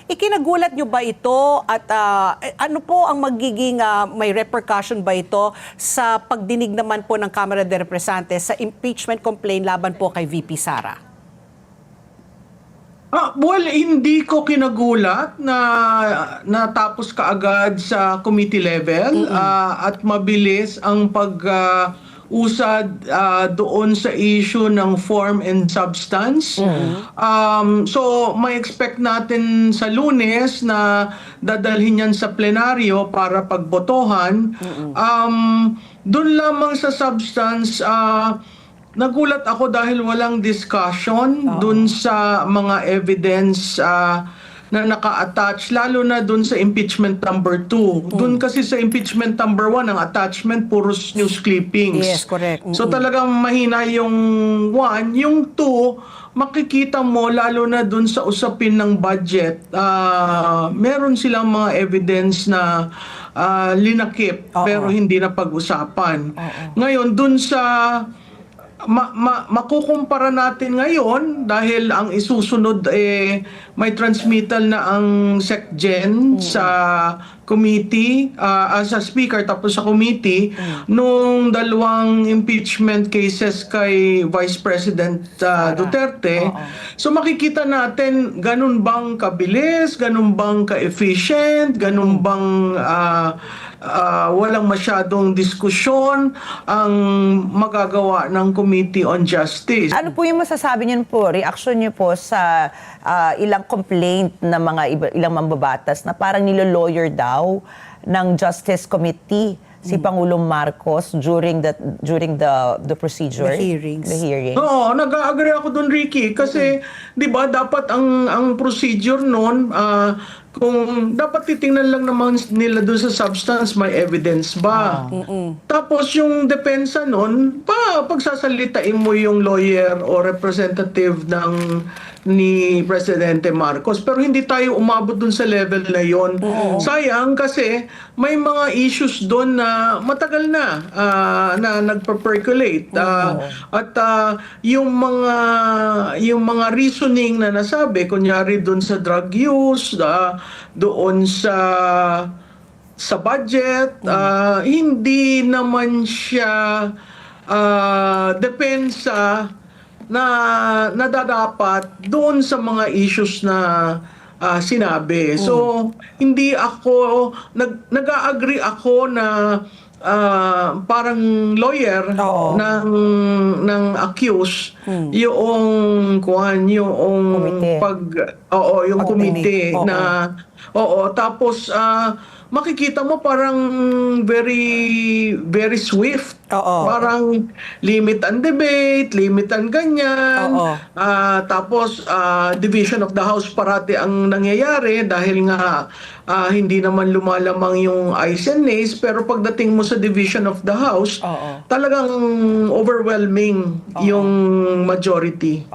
Ikinagulat nyo ba ito at ano po ang magiging may repercussion ba ito sa pagdinig naman po ng Kamara de Representantes sa impeachment complaint laban po kay VP Sara? Well, hindi ko kinagulat na natapos kaagad sa committee level at mabilis ang pag-usad doon sa issue ng form and substance. So, may expect natin sa Lunes na dadalhin yan sa plenaryo para pagbotohan. Doon lamang sa substance, nagulat ako dahil walang discussion dun sa mga evidence na naka-attach, lalo na dun sa impeachment number 2. Dun kasi sa impeachment number 1, ang attachment puro news clippings. Yes, correct. So talagang mahina yung 1. Yung 2, makikita mo lalo na dun sa usapin ng budget, meron silang mga evidence na linakip pero hindi na pag-usapan. Ngayon, dun sa makukumpara natin ngayon dahil ang isusunod may transmittal na ang SecGen sa committee, sa speaker tapos sa committee nung dalawang impeachment cases kay Vice President Duterte. So makikita natin ganun bang kabilis, ganun bang ka-efficient, ganun bang walang masyadong diskusyon ang magagawa ng Committee on Justice. Ano po yung masasabi niyo po, reaction niyo po sa ilang complaint ng mga ilang mambabatas na parang nilo-lawyer daw ng Justice Committee si Pangulong Marcos during the procedure, The hearings. Oo, nag-agree ako doon, Ricky, kasi 'di ba dapat ang procedure noon kung dapat titingnan lang naman nila doon sa substance, may evidence ba? Tapos yung depensa noon, pagsasalitain mo yung lawyer o representative ni Presidente Marcos, pero hindi tayo umabot dun sa level na yon. Sayang kasi may mga issues doon na matagal na nagpa-percolate at yung mga reasoning na nasabi, kunyari doon sa drug use, doon sa budget, hindi naman siya depensa na nadadapat doon sa mga issues na sinabi. So, hindi ako, nag-a-agree ako na parang lawyer ng accused yung komite na tapos makikita mo parang very swift. Parang limit ang debate, limit ang ganyan. Tapos division of the house parati ang nangyayari dahil nga hindi naman lumalamang yung ayes and nays, pero pagdating mo sa division of the house, talagang overwhelming yung majority.